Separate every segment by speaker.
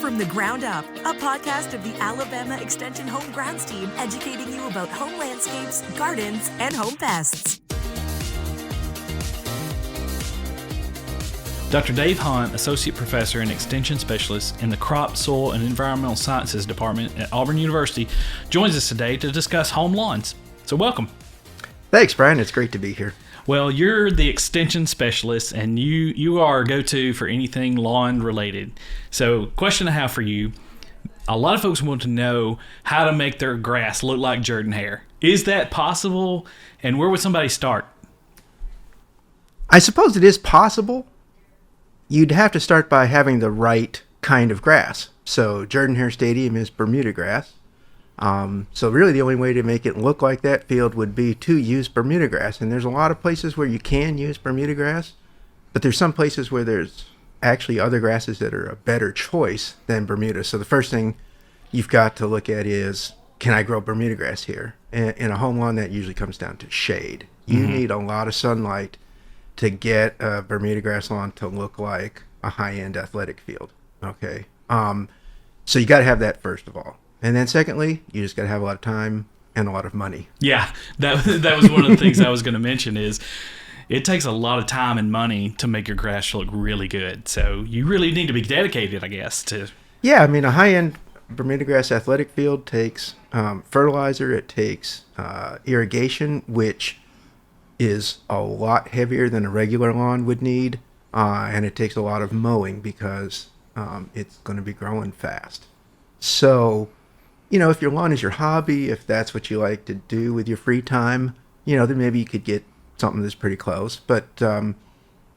Speaker 1: From the Ground Up, a podcast of the Alabama Extension Home Grounds team educating you about home landscapes, gardens, and home pests.
Speaker 2: Dr. Dave Hunt, Associate Professor and Extension Specialist in the Crop, Soil, and Environmental Sciences Department at Auburn University, joins us today to discuss home lawns. So welcome.
Speaker 3: Thanks, Brian. It's great to be here.
Speaker 2: Well, you're the Extension Specialist, and you are our go-to for anything lawn related. So question I have for you, a lot of folks want to know how to make their grass look like Jordan-Hare. Is that possible, and where would somebody start?
Speaker 3: I suppose it is possible. You'd have to start by having the right kind of grass. So Jordan-Hare Stadium is Bermuda grass. So really the only way to make it look like that field would be to use Bermuda grass. And there's a lot of places where you can use Bermuda grass, but there's some places where there's actually other grasses that are a better choice than Bermuda. So the first thing you've got to look at is, can I grow Bermuda grass here? In a home lawn, that usually comes down to shade. You need a lot of sunlight to get a Bermuda grass lawn to look like a high-end athletic field, okay? So you got to have that first of all. And then secondly, you just got to have a lot of time and a lot of money.
Speaker 2: Yeah, that was one of the things I was going to mention is it takes a lot of time and money to make your grass look really good. So you really need to be dedicated, I guess, to...
Speaker 3: Yeah, I mean, a high-end Bermuda grass athletic field takes fertilizer, it takes irrigation, which is a lot heavier than a regular lawn would need, and it takes a lot of mowing because it's going to be growing fast. So, you know, if your lawn is your hobby, if that's what you like to do with your free time, you know, then maybe you could get something that's pretty close. But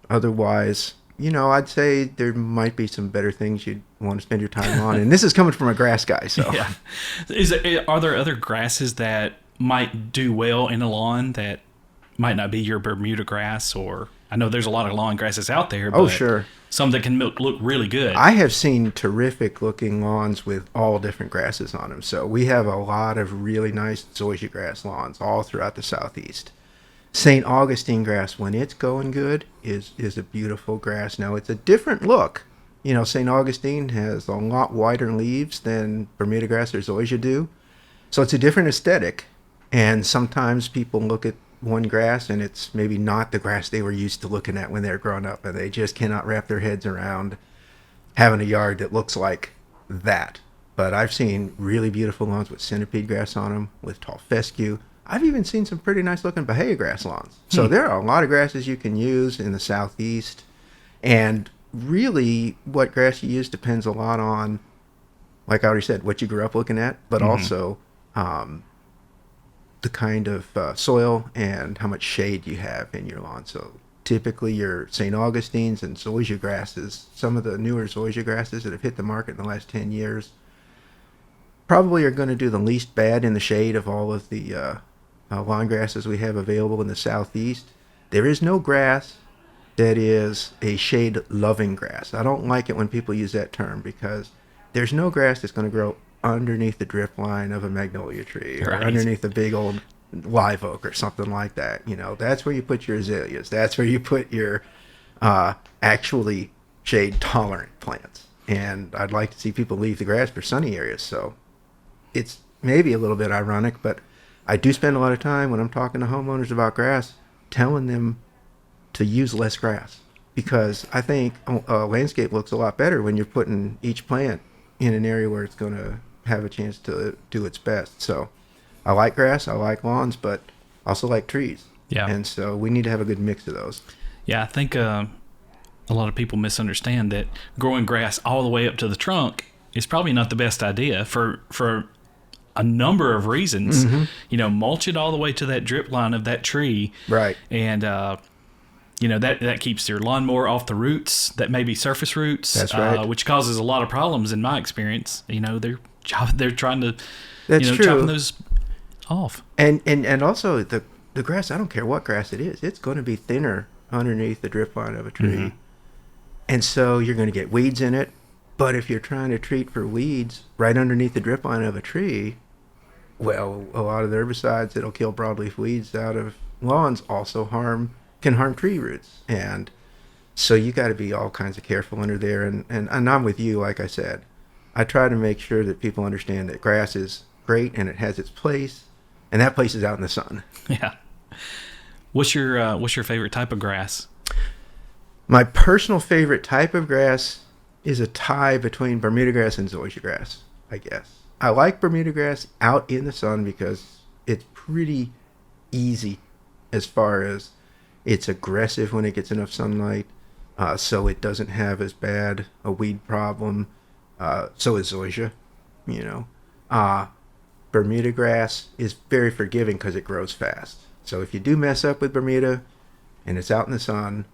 Speaker 3: otherwise, you know, I'd say there might be some better things you'd want to spend your time on. And this is coming from a grass guy, so.
Speaker 2: Yeah. Are there other grasses that might do well in a lawn that might not be your Bermuda grass? Or I know there's a lot of lawn grasses out there, but
Speaker 3: sure,
Speaker 2: some that can look really good.
Speaker 3: I have seen terrific looking lawns with all different grasses on them. So we have a lot of really nice zoysia grass lawns all throughout the southeast. St. Augustine grass, when it's going good, is a beautiful grass. Now it's a different look. You know, St. Augustine has a lot wider leaves than Bermuda grass or zoysia do. So it's a different aesthetic. And sometimes people look at one grass and it's maybe not the grass they were used to looking at when they were growing up, and they just cannot wrap their heads around having a yard that looks like that. But I've seen really beautiful lawns with centipede grass on them, with tall fescue. I've even seen some pretty nice looking bahia grass lawns. So there are a lot of grasses you can use in the southeast, and really what grass you use depends a lot on, like I already said, what you grew up looking at, but also the kind of soil and how much shade you have in your lawn. So typically your St. Augustines and zoysia grasses, some of the newer zoysia grasses that have hit the market in the last 10 years, probably are going to do the least bad in the shade of all of the lawn grasses we have available in the southeast. There is no grass that is a shade-loving grass. I don't like it when people use that term, because there's no grass that's going to grow underneath the drip line of a magnolia tree, or underneath a big old live oak or something like that. You know, that's where you put your azaleas. That's where you put your actually shade tolerant plants. And I'd like to see people leave the grass for sunny areas. So it's maybe a little bit ironic, but I do spend a lot of time when I'm talking to homeowners about grass telling them to use less grass, because I think a landscape looks a lot better when you're putting each plant in an area where it's going to have a chance to do its best. So I like grass, I like lawns, but I also like trees.
Speaker 2: Yeah.
Speaker 3: And so we need to have a good mix of those.
Speaker 2: Yeah, I think a lot of people misunderstand that growing grass all the way up to the trunk is probably not the best idea for a number of reasons. You know, mulch it all the way to that drip line of that tree.
Speaker 3: Right.
Speaker 2: And you know, that keeps your lawnmower off the roots, that may be surface roots.
Speaker 3: That's right.
Speaker 2: Which causes a lot of problems in my experience. You know, they're trying to,
Speaker 3: That's true.
Speaker 2: chopping those off.
Speaker 3: And also the grass, I don't care what grass it is, it's going to be thinner underneath the drip line of a tree. And so you're going to get weeds in it. But if you're trying to treat for weeds right underneath the drip line of a tree, well, a lot of the herbicides that'll kill broadleaf weeds out of lawns also can harm tree roots. And so you got to be all kinds of careful under there. And I'm with you, like I said. I try to make sure that people understand that grass is great and it has its place, and that place is out in the sun.
Speaker 2: Yeah. What's your favorite type of grass?
Speaker 3: My personal favorite type of grass is a tie between Bermuda grass and zoysia grass, I guess. I like Bermuda grass out in the sun because it's pretty easy as far as it's aggressive when it gets enough sunlight, so it doesn't have as bad a weed problem. So is zoysia, you know. Bermuda grass is very forgiving because it grows fast. So if you do mess up with Bermuda and it's out in the sun,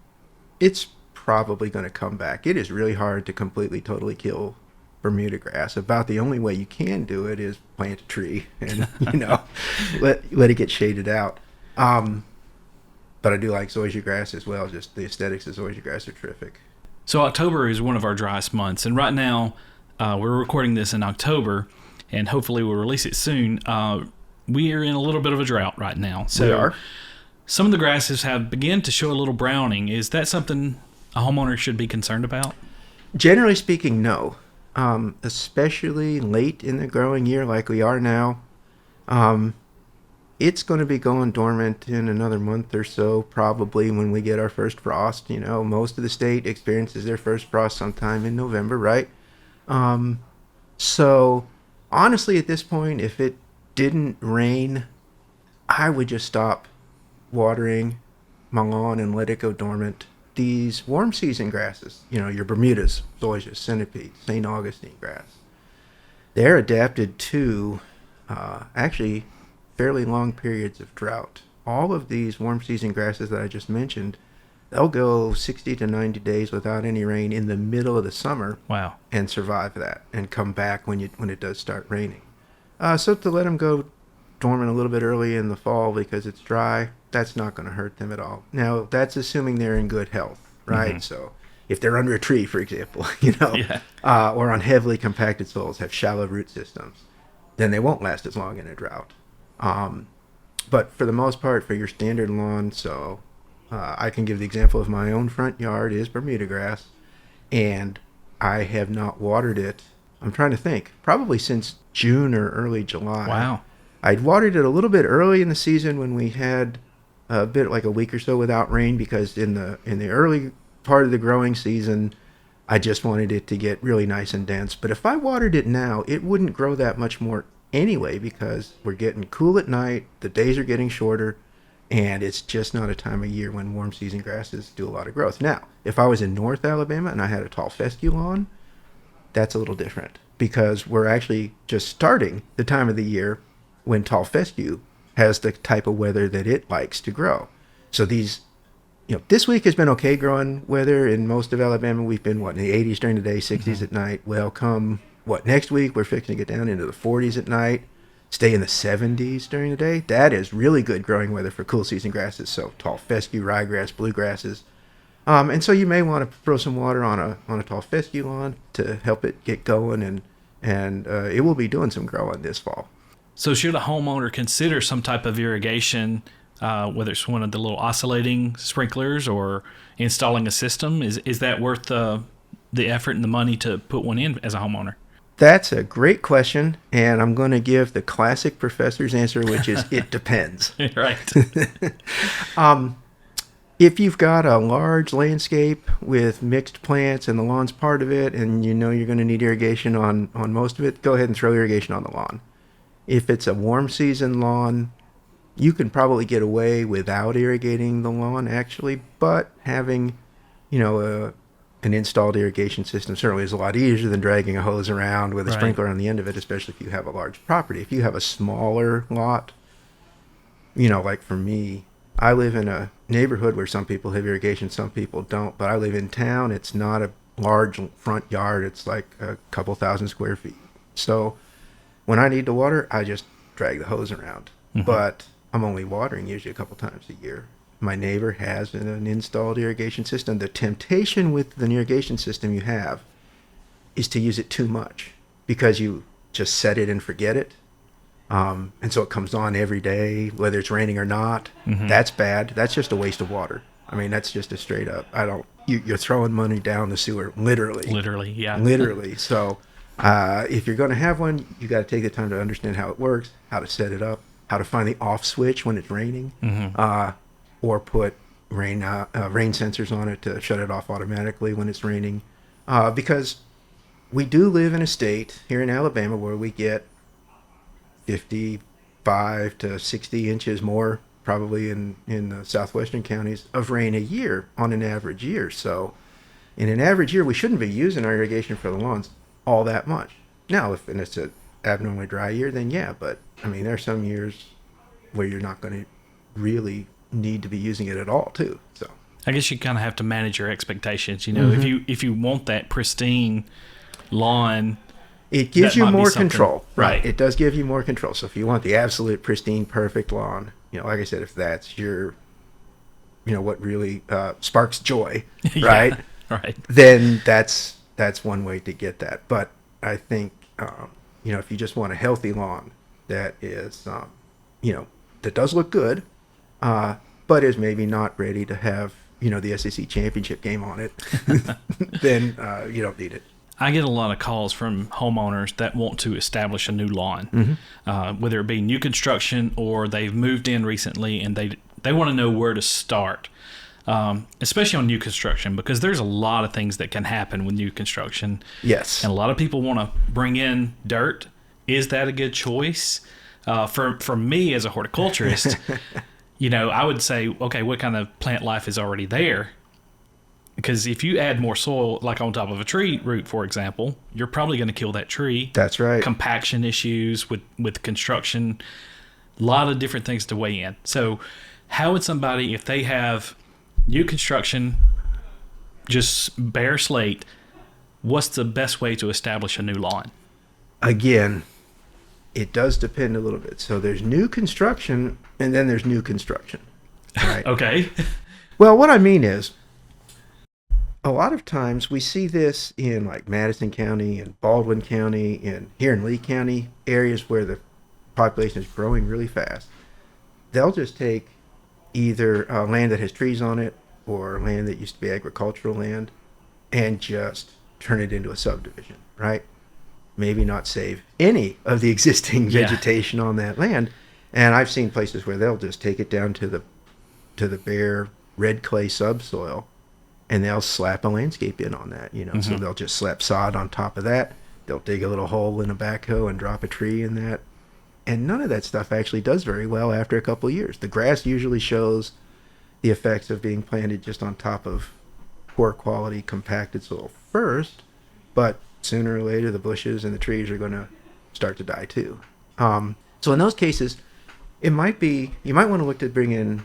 Speaker 3: it's probably going to come back. It is really hard to completely, totally kill Bermuda grass. About the only way you can do it is plant a tree and, you know, let it get shaded out. But I do like zoysia grass as well. Just the aesthetics of zoysia grass are terrific.
Speaker 2: So October is one of our driest months, and right now we're recording this in October, and hopefully we'll release it soon. We are in a little bit of a drought right now. So
Speaker 3: We are.
Speaker 2: Some of the grasses have begun to show a little browning. Is that something a homeowner should be concerned about?
Speaker 3: Generally speaking, no. Especially late in the growing year like we are now. It's going to be going dormant in another month or so, probably when we get our first frost. You know, most of the state experiences their first frost sometime in November, right? So, honestly, at this point, if it didn't rain, I would just stop watering my lawn and let it go dormant. These warm season grasses, you know, your Bermudas, zoysia, centipede, St. Augustine grass, they're adapted to actually fairly long periods of drought. All of these warm season grasses that I just mentioned, they'll go 60 to 90 days without any rain in the middle of the summer.
Speaker 2: Wow.
Speaker 3: And survive that and come back when it does start raining. So to let them go dormant a little bit early in the fall because it's dry, that's not going to hurt them at all. Now, that's assuming they're in good health, right? Mm-hmm. So if they're under a tree, for example, you know, or on heavily compacted soils, have shallow root systems, then they won't last as long in a drought. But for the most part, for your standard lawn, so I can give the example of my own front yard is Bermuda grass, and I have not watered it. I'm trying to think, probably since June or early July.
Speaker 2: Wow.
Speaker 3: I'd watered it a little bit early in the season when we had a bit like a week or so without rain, because in the early part of the growing season, I just wanted it to get really nice and dense. But if I watered it now, it wouldn't grow that much more anyway, because we're getting cool at night, the days are getting shorter, and it's just not a time of year when warm season grasses do a lot of growth. Now, if I was in North Alabama and I had a tall fescue lawn, that's a little different, because we're actually just starting the time of the year when tall fescue has the type of weather that it likes to grow. So these, you know, this week has been okay growing weather in most of Alabama. We've been, in the 80s during the day, 60s at night. Well, come, next week we're fixing to get down into the 40s at night, stay in the 70s during the day. That is really good growing weather for cool season grasses. So tall fescue, ryegrass, bluegrasses. And so you may want to throw some water on a tall fescue lawn to help it get going, and it will be doing some growing this fall.
Speaker 2: So should a homeowner consider some type of irrigation, whether it's one of the little oscillating sprinklers or installing a system? Is that worth the effort and the money to put one in as a homeowner?
Speaker 3: That's a great question, and I'm going to give the classic professor's answer, which is it depends.
Speaker 2: Right.
Speaker 3: If you've got a large landscape with mixed plants and the lawn's part of it, and you know you're going to need irrigation on most of it, go ahead and throw irrigation on the lawn. If it's a warm season lawn, you can probably get away without irrigating the lawn, actually, but having, an installed irrigation system certainly is a lot easier than dragging a hose around with a sprinkler on the end of it, especially if you have a large property. If you have a smaller lot, like for me, I live in a neighborhood where some people have irrigation, some people don't, but I live in town. It's not a large front yard. It's like a couple thousand square feet. So when I need to water, I just drag the hose around. Mm-hmm. But I'm only watering usually a couple times a year. My neighbor has an installed irrigation system. The temptation with the irrigation system you have is to use it too much, because you just set it and forget it. And so it comes on every day, whether it's raining or not. Mm-hmm. That's bad. That's just a waste of water. I mean, that's just a straight up, you're throwing money down the sewer, literally.
Speaker 2: Literally, yeah.
Speaker 3: Literally. So If you're going to have one, you got to take the time to understand how it works, how to set it up, how to find the off switch when it's raining, or put rain sensors on it to shut it off automatically when it's raining. Because we do live in a state here in Alabama where we get 55 to 60 inches more, probably in the southwestern counties, of rain a year on an average year. So in an average year, we shouldn't be using our irrigation for the lawns all that much. Now, if it's an abnormally dry year, then yeah. But I mean, there are some years where you're not going to really need to be using it at all, too. So
Speaker 2: I guess you kind of have to manage your expectations. You know, if you want that pristine lawn,
Speaker 3: it gives you more
Speaker 2: something-
Speaker 3: control,
Speaker 2: right?
Speaker 3: It does give you more control. So if you want the absolute pristine, perfect lawn, like I said, if that's your, what really sparks joy,
Speaker 2: Yeah,
Speaker 3: right?
Speaker 2: right.
Speaker 3: Then that's one way to get that. But I think, if you just want a healthy lawn that is, that does look good, but is maybe not ready to have, the SEC championship game on it, then you don't need it.
Speaker 2: I get a lot of calls from homeowners that want to establish a new lawn, whether it be new construction or they've moved in recently and they want to know where to start, especially on new construction, because there's a lot of things that can happen with new construction.
Speaker 3: Yes.
Speaker 2: And a lot of people want to bring in dirt. Is that a good choice? For me as a horticulturist, I would say, okay, what kind of plant life is already there? Because if you add more soil, like on top of a tree root, for example, you're probably going to kill that tree.
Speaker 3: That's right.
Speaker 2: Compaction issues with construction, a lot of different things to weigh in. So how would somebody, if they have new construction, just bare slate, what's the best way to establish a new lawn?
Speaker 3: Again, it does depend a little bit. So there's new construction and then there's new construction. Right?
Speaker 2: Okay.
Speaker 3: Well, what I mean is, a lot of times we see this in like Madison County and Baldwin County and here in Lee County, areas where the population is growing really fast. They'll just take either land that has trees on it or land that used to be agricultural land and just turn it into a subdivision, right? Maybe not save any of the existing vegetation on that land. And I've seen places where they'll just take it down to the bare red clay subsoil, and they'll slap a landscape in on that, So they'll just slap sod on top of that. They'll dig a little hole in a backhoe and drop a tree in that. And none of that stuff actually does very well after a couple of years. The grass usually shows the effects of being planted just on top of poor quality compacted soil first, but sooner or later the bushes and the trees are going to start to die too. So in those cases, you might want to look to bring in,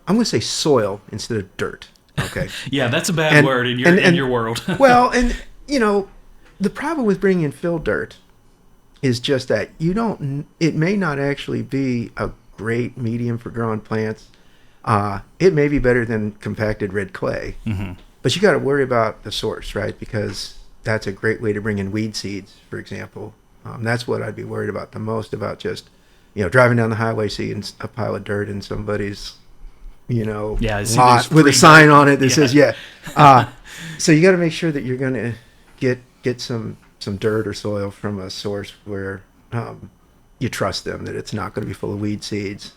Speaker 3: I'm going to say soil instead of dirt. Okay.
Speaker 2: Yeah, that's a bad word in your world.
Speaker 3: Well, and the problem with bringing in fill dirt is just that it may not actually be a great medium for growing plants. It may be better than compacted red clay, but you got to worry about the source, right? Because that's a great way to bring in weed seeds, for example. That's what I'd be worried about the most, about just, driving down the highway, seeing a pile of dirt in somebody's lot with a sign on it that says, so you got to make sure that you're going to get some dirt or soil from a source where you trust them, that it's not going to be full of weed seeds.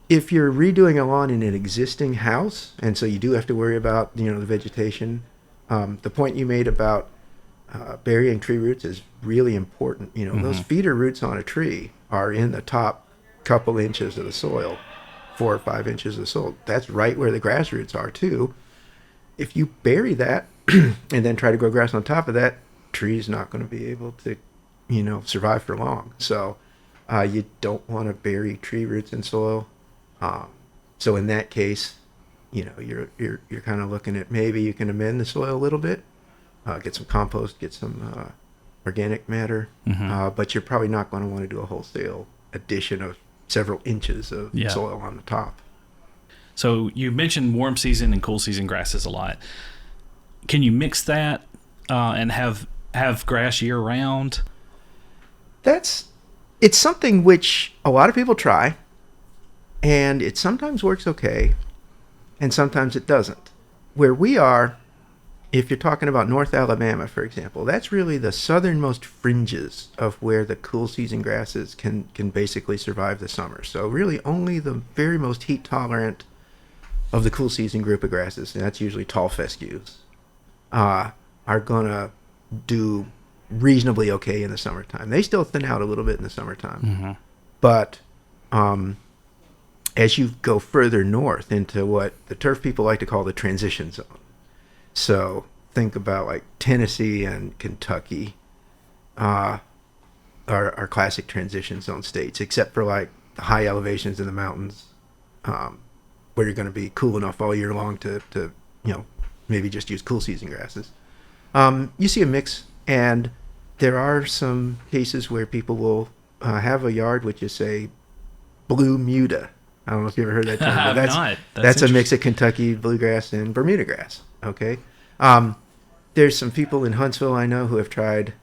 Speaker 3: If you're redoing a lawn in an existing house, and so you do have to worry about, the vegetation, the point you made about burying tree roots is really important. Those feeder roots on a tree are in the top couple inches of the soil. 4 or 5 inches of soil. That's right where the grass roots are too. If you bury that and then try to grow grass on top of that, tree's not going to be able to, survive for long. So you don't want to bury tree roots in soil. So in that case, you're kind of looking at maybe you can amend the soil a little bit, get some compost, get some organic matter, but you're probably not going to want to do a wholesale addition of several inches of soil on the top.
Speaker 2: So you mentioned warm season and cool season grasses a lot. Can you mix that and have grass year round?
Speaker 3: It's something which a lot of people try, and it sometimes works okay, and sometimes it doesn't. Where we are, if you're talking about North Alabama, for example, that's really the southernmost fringes of where the cool season grasses can basically survive the summer. So really only the very most heat tolerant of the cool season group of grasses, and that's usually tall fescues, are gonna do reasonably okay in the summertime. They still thin out a little bit in the summertime, but as you go further north into what the turf people like to call the transition zone, so think about like Tennessee and Kentucky, are classic transition zone states, except for like the high elevations in the mountains, where you're going to be cool enough all year long to maybe just use cool season grasses. You see a mix, and there are some cases where people will have a yard with just say blue muta. I don't know if you ever heard that term. But that's a mix of Kentucky bluegrass and Bermuda grass. Okay. There's some people in Huntsville I know who have tried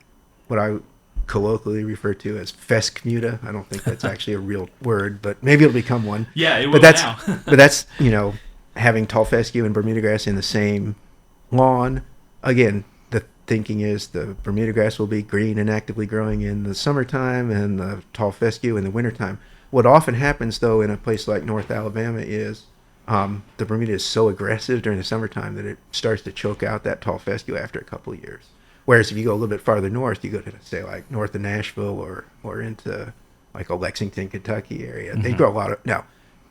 Speaker 3: what I colloquially refer to as fescmuta. I don't think that's actually a real word, but maybe it'll become one.
Speaker 2: Yeah, it will now.
Speaker 3: But that's, having tall fescue and Bermuda grass in the same lawn. Again, the thinking is the Bermuda grass will be green and actively growing in the summertime and the tall fescue in the wintertime. What often happens, though, in a place like North Alabama is the Bermuda is so aggressive during the summertime that it starts to choke out that tall fescue after a couple of years. Whereas if you go a little bit farther north, you go to, say, like north of Nashville or into like a Lexington, Kentucky area, they grow a lot of... Now,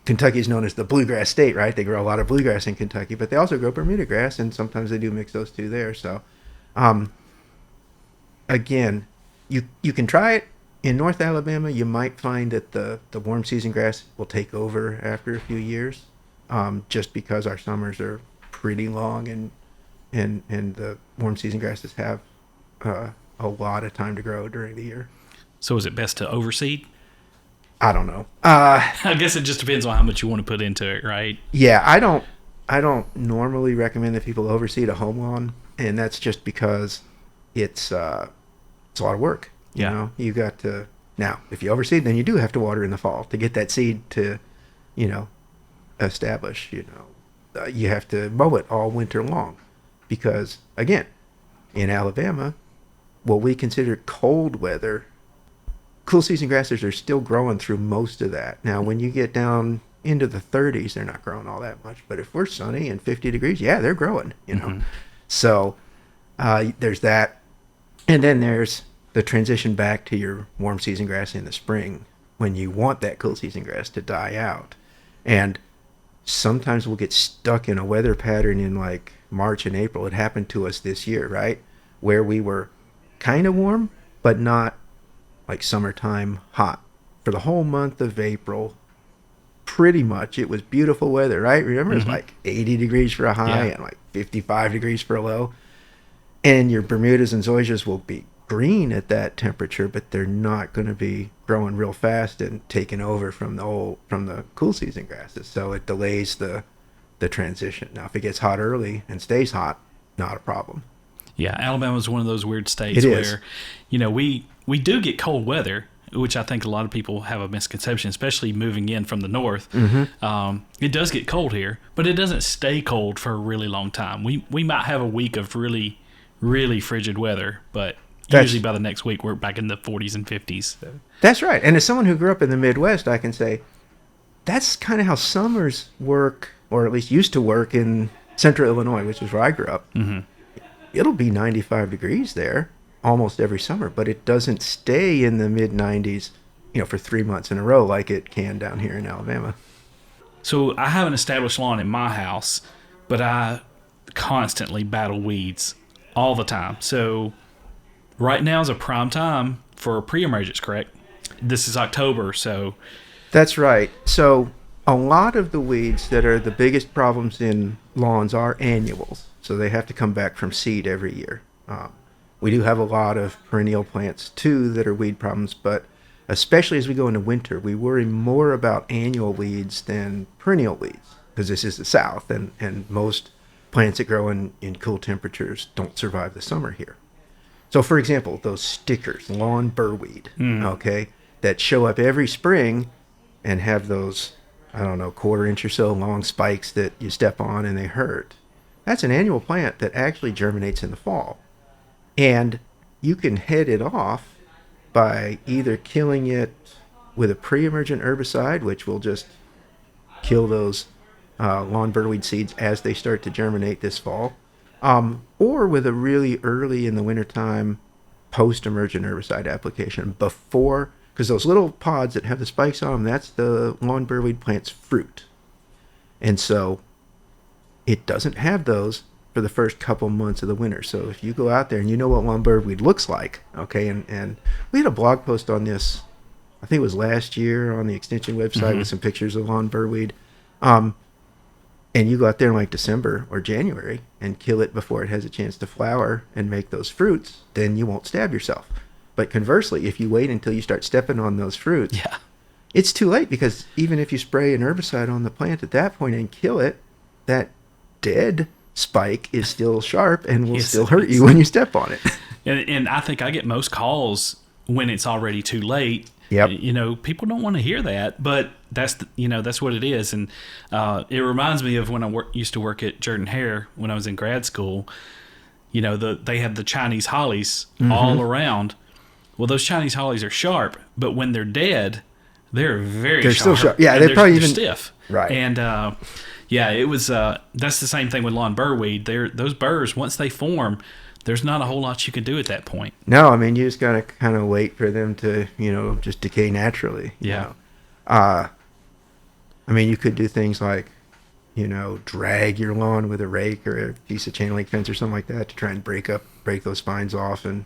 Speaker 3: Kentucky is known as the bluegrass state, right? They grow a lot of bluegrass in Kentucky, but they also grow Bermuda grass, and sometimes they do mix those two there. So, again, you can try it. In North Alabama, you might find that the warm season grass will take over after a few years, just because our summers are pretty long and the warm season grasses have a lot of time to grow during the year.
Speaker 2: So is it best to overseed?
Speaker 3: I don't know.
Speaker 2: I guess it just depends on how much you want to put into it, right?
Speaker 3: Yeah, I don't normally recommend that people overseed a home lawn, and that's just because it's a lot of work. You know, you got to, now, if you overseed, then you do have to water in the fall to get that seed to, establish, you have to mow it all winter long because, again, in Alabama, what we consider cold weather, cool season grasses are still growing through most of that. Now, when you get down into the 30s, they're not growing all that much. But if we're sunny and 50 degrees, yeah, they're growing, So there's that. And then there's the transition back to your warm season grass in the spring when you want that cool season grass to die out. And sometimes we'll get stuck in a weather pattern in like March and April. It happened to us this year, right? Where we were kind of warm, but not like summertime hot. For the whole month of April, pretty much it was beautiful weather, right? Remember, it was like 80 degrees for a high and like 55 degrees for a low. And your Bermudas and Zoysias will be green at that temperature, but they're not going to be growing real fast and taking over from the cool season grasses. So it delays the transition. Now, if it gets hot early and stays hot, not a problem.
Speaker 2: Yeah, Alabama's one of those weird states where, we do get cold weather, which I think a lot of people have a misconception, especially moving in from the north. It does get cold here, but it doesn't stay cold for a really long time. We might have a week of really, really frigid weather, but usually by the next week we're back in the 40s and 50s. So.
Speaker 3: That's right. And as someone who grew up in the Midwest, I can say that's kind of how summers work, or at least used to work in central Illinois, which is where I grew up. It'll be 95 degrees there almost every summer, but it doesn't stay in the mid-90s, for 3 months in a row like it can down here in Alabama.
Speaker 2: So I have an established lawn in my house, but I constantly battle weeds all the time. So right now is a prime time for pre-emergence, correct? This is October, so...
Speaker 3: That's right. So a lot of the weeds that are the biggest problems in lawns are annuals. So they have to come back from seed every year. We do have a lot of perennial plants, too, that are weed problems, but especially as we go into winter, we worry more about annual weeds than perennial weeds, because this is the South, and most plants that grow in cool temperatures don't survive the summer here. So, for example, those stickers, lawn burrweed, that show up every spring and have those, 1/4 inch or so long spikes that you step on and they hurt. That's an annual plant that actually germinates in the fall. And you can head it off by either killing it with a pre-emergent herbicide, which will just kill those lawn burrweed seeds as they start to germinate this fall, or with a really early in the wintertime post-emergent herbicide application before, because those little pods that have the spikes on them, that's the lawn burrweed plant's fruit. And so it doesn't have those for the first couple months of the winter. So if you go out there and you know what lawn burrweed looks like, okay, and we had a blog post on this, I think it was last year on the Extension website with some pictures of lawn burrweed. And you go out there in like December or January and kill it before it has a chance to flower and make those fruits, then you won't stab yourself. But conversely, if you wait until you start stepping on those fruits, it's too late, because even if you spray an herbicide on the plant at that point and kill it, that dead spike is still sharp and will still hurt you when you step on it.
Speaker 2: And I think I get most calls when it's already too late.
Speaker 3: Yep.
Speaker 2: You know, people don't want to hear that, but that's that's what it is. And it reminds me of when I used to work at Jordan-Hare when I was in grad school. You know, they have the Chinese hollies all around. Well, those Chinese hollies are sharp, but when they're dead, they're very sharp.
Speaker 3: Still sharp. Yeah, they're probably even
Speaker 2: stiff.
Speaker 3: Right.
Speaker 2: And it was that's the same thing with lawn burrweed. Those burrs, once they form, there's not a whole lot you can do at that point.
Speaker 3: No, I mean, you just got to kind of wait for them to, just decay naturally.
Speaker 2: Yeah.
Speaker 3: I mean, you could do things like, drag your lawn with a rake or a piece of chain link fence or something like that to try and break those spines off. And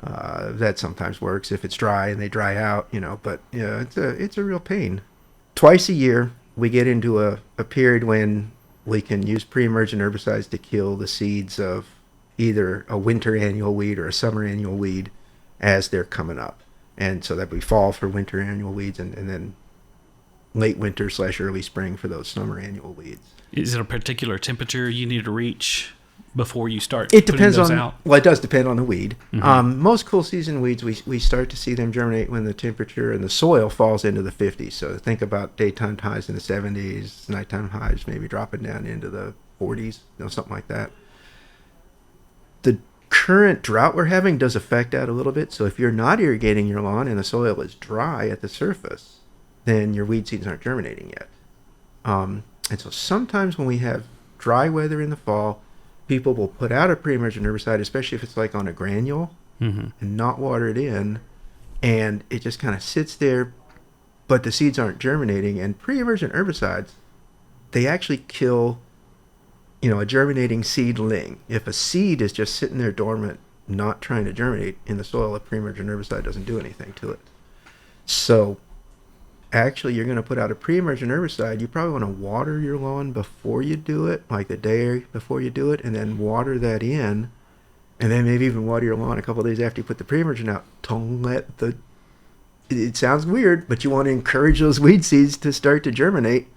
Speaker 3: that sometimes works if it's dry and they dry out, but yeah, it's a real pain. Twice a year, we get into a period when we can use pre-emergent herbicides to kill the seeds of either a winter annual weed or a summer annual weed as they're coming up. And so that we fall for winter annual weeds and then late winter / early spring for those summer annual weeds.
Speaker 2: Is it a particular temperature you need to reach before you start
Speaker 3: it depends
Speaker 2: putting those
Speaker 3: on
Speaker 2: out?
Speaker 3: Well, it does depend on the weed. Most cool season weeds, we start to see them germinate when the temperature in the soil falls into the 50s. So think about daytime highs in the 70s, nighttime highs maybe dropping down into the 40s, something like that. The current drought we're having does affect that a little bit. So if you're not irrigating your lawn and the soil is dry at the surface, then your weed seeds aren't germinating yet. And so sometimes when we have dry weather in the fall, people will put out a pre-emergent herbicide, especially if it's like on a granule, and not water it in, and it just kind of sits there, but the seeds aren't germinating. And pre-emergent herbicides, they actually kill a germinating seedling. If a seed is just sitting there dormant, not trying to germinate in the soil, a pre-emergent herbicide doesn't do anything to it. So actually, you're going to put out a pre-emergent herbicide. You probably want to water your lawn before you do it, like the day before you do it, and then water that in, and then maybe even water your lawn a couple of days after you put the pre-emergent out to let it sounds weird, but you want to encourage those weed seeds to start to germinate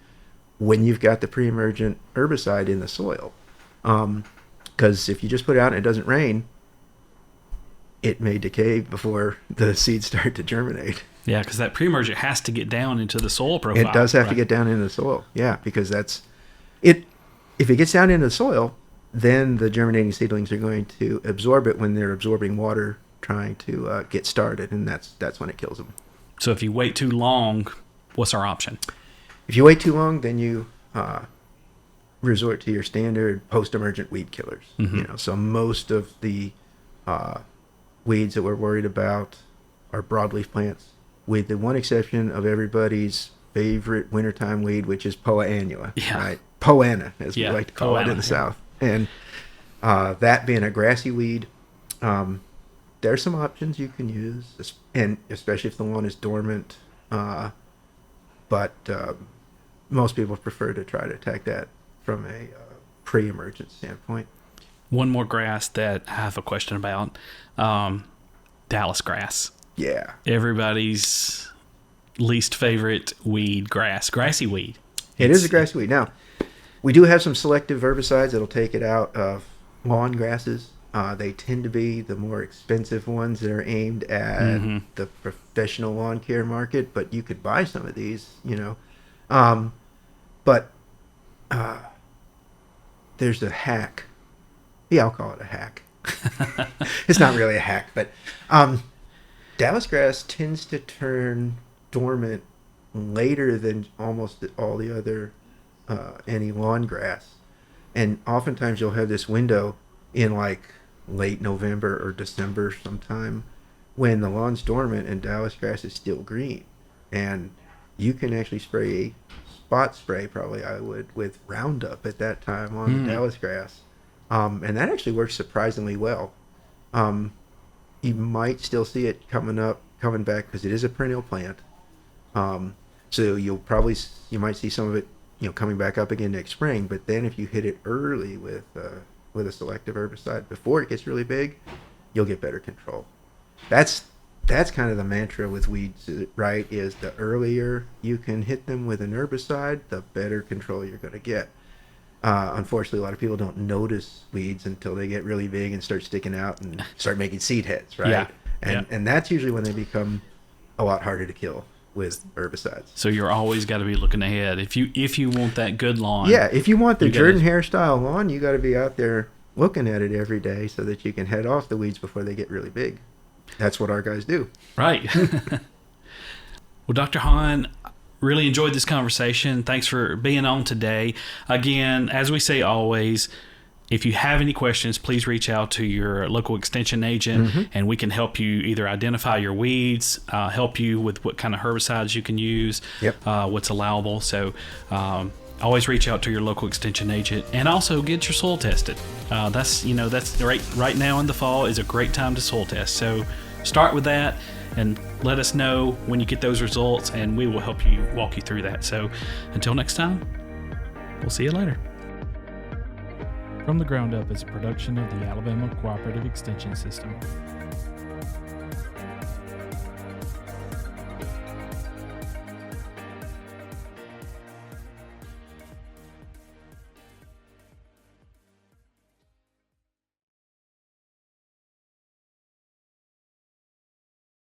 Speaker 3: when you've got the pre-emergent herbicide in the soil. Because if you just put it out and it doesn't rain, it may decay before the seeds start to germinate.
Speaker 2: Yeah, because that pre-emergent has to get down into the soil profile.
Speaker 3: It does have to get down into the soil, yeah, because that's it. If it gets down into the soil, then the germinating seedlings are going to absorb it when they're absorbing water, trying to get started, and that's when it kills them.
Speaker 2: So if you wait too long, what's our option?
Speaker 3: If you wait too long, then you resort to your standard post-emergent weed killers. So most of the weeds that we're worried about are broadleaf plants, with the one exception of everybody's favorite wintertime weed, which is Poa annua, right? Poana, as we like to call it in the South. And that being a grassy weed, there's some options you can use, and especially if the lawn is dormant. But most people prefer to try to attack that from a pre-emergent standpoint.
Speaker 2: One more grass that I have a question about, Dallas grass.
Speaker 3: Yeah.
Speaker 2: Everybody's least favorite weed, grassy weed.
Speaker 3: It is a grassy weed. Now, we do have some selective herbicides that'll take it out of lawn grasses. They tend to be the more expensive ones that are aimed at the professional lawn care market, but you could buy some of these, But there's a hack. Yeah, I'll call it a hack. It's not really a hack, but Dallas grass tends to turn dormant later than almost all the other any lawn grass, and oftentimes you'll have this window in like late November or December sometime when the lawn's dormant and Dallas grass is still green, and you can actually spray spot spray, probably I would, with Roundup at that time on the Dallas grass, and that actually works surprisingly well. You might still see it coming back because it is a perennial plant. So you might see some of it, coming back up again next spring. But then if you hit it early with a selective herbicide before it gets really big, you'll get better control. That's kind of the mantra with weeds, right? Is the earlier you can hit them with an herbicide, the better control you're going to get. Unfortunately, a lot of people don't notice weeds until they get really big and start sticking out and start making seed heads, right?
Speaker 2: Yeah.
Speaker 3: And that's usually when they become a lot harder to kill with herbicides.
Speaker 2: So you're always got to be looking ahead if you want that good lawn.
Speaker 3: Yeah, if you want the Jordan hairstyle lawn, you got to be out there looking at it every day so that you can head off the weeds before they get really big. That's what our guys do.
Speaker 2: Right. Well, Dr. Hahn, really enjoyed this conversation. Thanks for being on today. Again, as we say always, if you have any questions, please reach out to your local extension agent, and we can help you either identify your weeds, help you with what kind of herbicides you can use, what's allowable. So always reach out to your local extension agent, and also get your soil tested. That's right now in the fall is a great time to soil test. So start with that and let us know when you get those results, and we will help you walk you through that. So until next time, we'll see you later. From the Ground Up is a production of the Alabama Cooperative Extension System.